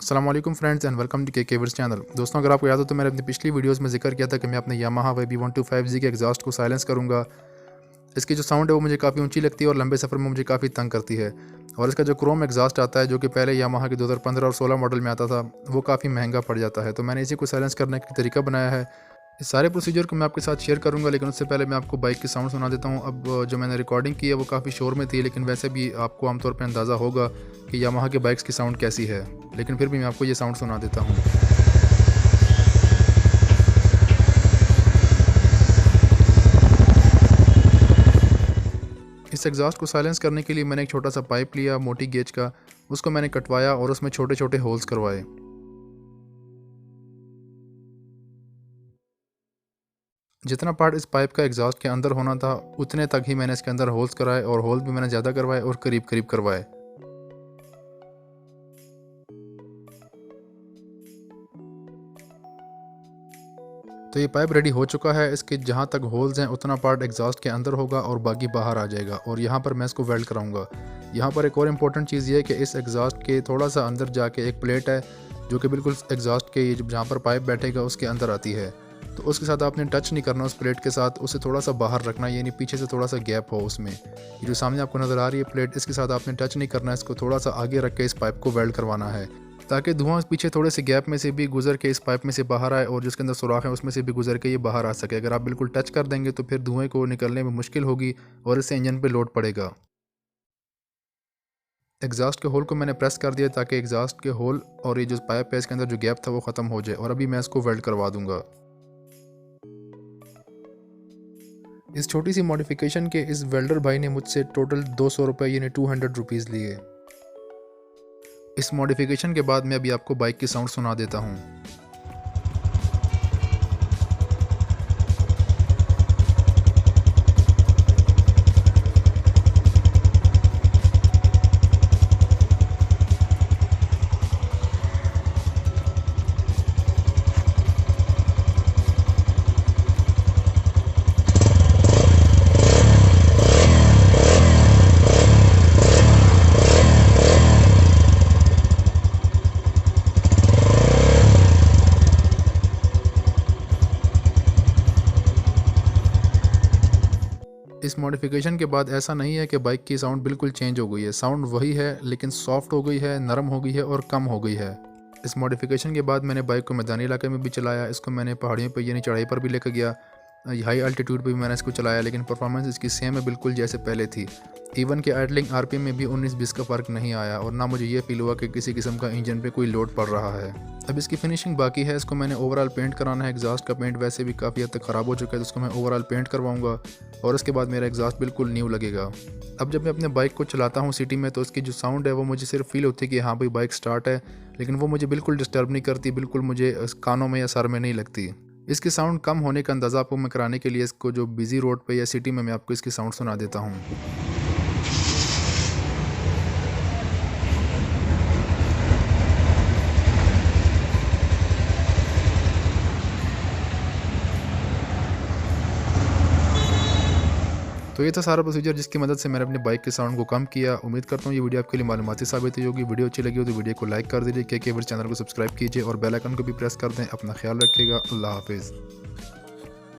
अस्सलाम वालेकुम friends and welcome to के वर्स चैनल। दोस्तों, अगर आपको याद हो तो मैंने अपनी पिछली वीडियोस में जिक्र किया था कि मैं अपने यामाहा YB125Z के एग्जॉस्ट को साइलेंस करूंगा। इसकी जो साउंड है वो मुझे काफ़ी ऊंची लगती है और लंबे सफ़र में मुझे काफ़ी तंग करती है। और इसका जो क्रोम एग्जॉस्ट आता है जो कि पहले यामाहा के 2015 और 16 मॉडल में आता था, वो काफ़ी महंगा पड़ जाता है। तो मैंने इसी को साइलेंस करने का तरीका बनाया है। इस सारे प्रोसीजर को मैं आपके साथ शेयर करूंगा, लेकिन उससे पहले मैं आपको बाइक की साउंड सुना देता हूं। अब जो मैंने रिकॉर्डिंग की है वो काफ़ी शोर में थी, लेकिन वैसे भी आपको आमतौर पर अंदाज़ा होगा कि यामाहा के बाइक्स की साउंड कैसी है, लेकिन फिर भी मैं आपको ये साउंड सुना देता हूँ। इस एग्जॉस्ट को साइलेंस करने के लिए मैंने एक छोटा सा पाइप लिया मोटी गेज का, उसको मैंने कटवाया और उसमें छोटे छोटे होल्स करवाए। जितना पार्ट इस पाइप का एग्जॉस्ट के अंदर होना था उतने तक ही मैंने इसके अंदर होल्स कराए, और होल्स भी मैंने ज़्यादा करवाए और करीब करीब करवाए। तो ये पाइप रेडी हो चुका है। इसके जहाँ तक होल्स हैं उतना पार्ट एग्जॉस्ट के अंदर होगा और बाकी बाहर आ जाएगा, और यहाँ पर मैं इसको वेल्ड कराऊंगा। यहाँ पर एक और इम्पोर्टेंट चीज़ ये है कि इस एग्जॉस्ट के थोड़ा सा अंदर जाके एक प्लेट है जो कि बिल्कुल एग्जॉस्ट के जहाँ पर पाइप बैठेगा उसके अंदर आती है। तो उसके साथ आपने टच नहीं करना, उस प्लेट के साथ उसे थोड़ा सा बाहर रखना, यानी पीछे से थोड़ा सा गैप हो उसमें। ये जो सामने आपको नज़र आ रही है प्लेट, इसके साथ आपने टच नहीं करना, इसको थोड़ा सा आगे रख के इस पाइप को वेल्ड करवाना है, ताकि धुआं पीछे थोड़े से गैप में से भी गुजर के इस पाइप में से बाहर आए और जिसके अंदर सुराख है उसमें से भी गुजर के ये बाहर आ सके। अगर आप बिल्कुल टच कर देंगे तो फिर धुएं को निकलने में मुश्किल होगी और इससे इंजन पे लोड पड़ेगा। एग्जॉस्ट के होल को मैंने प्रेस कर दिया ताकि एग्जॉस्ट के होल और ये जो पाइप है इसके अंदर जो गैप था वो ख़त्म हो जाए, और अभी मैं इसको वेल्ड करवा दूंगा। इस छोटी सी मॉडिफिकेशन के इस वेल्डर भाई ने मुझसे टोटल 200 रुपये यानी 200 रुपीज़ लिए। इस मॉडिफिकेशन के बाद मैं अभी आपको बाइक की साउंड सुना देता हूँ। इस मॉडिफिकेशन के बाद ऐसा नहीं है कि बाइक की साउंड बिल्कुल चेंज हो गई है। साउंड वही है, लेकिन सॉफ्ट हो गई है, नरम हो गई है और कम हो गई है। इस मॉडिफिकेशन के बाद मैंने बाइक को मैदानी इलाके में भी चलाया, इसको मैंने पहाड़ियों पर यानी चढ़ाई पर भी लेकर गया, हाई अल्टीट्यूड पर भी मैंने इसको चलाया, लेकिन परफॉर्मेंस इसकी सेम है बिल्कुल जैसे पहले थी। इवन के आइडलिंग RPM में भी 19-20 का फ़र्क नहीं आया, और ना मुझे ये फील हुआ कि किसी किस्म का इंजन पे कोई लोड पड़ रहा है। अब इसकी फिनिशिंग बाकी है, इसको मैंने ओवरऑल पेंट कराना है। एग्जॉस्ट का पेंट वैसे भी काफ़ी हद तक ख़राब हो चुका है, तो उसको मैं ओवरऑल पेंट करवाऊंगा और उसके बाद मेरा एग्जॉस्ट बिल्कुल न्यू लगेगा। अब जब मैं अपने बाइक को चलाता हूँ सिटी में तो उसकी जो साउंड है वो मुझे सिर्फ फील होती है कि हाँ भाई बाइक स्टार्ट है, लेकिन वो मुझे बिल्कुल डिस्टर्ब नहीं करती, बिल्कुल मुझे कानों में या सर में नहीं लगती। इसकी साउंड कम होने का अंदाज़ा आपको मैं कराने के लिए इसको जो बिजी रोड पे या सिटी में मैं आपको इसकी साउंड सुना देता हूँ। तो ये था सारा प्रोसीजर जिसकी मदद से मैंने अपनी बाइक के साउंड को कम किया। उम्मीद करता हूँ ये वीडियो आपके लिए मालूमाती साबित हुई होगी। वीडियो अच्छी लगी हो तो वीडियो को लाइक कर दीजिए, के वर्स चैनल को सब्सक्राइब कीजिए और बेल आइकन को भी प्रेस कर दें। अपना ख्याल रखिएगा। अल्लाह हाफिज़।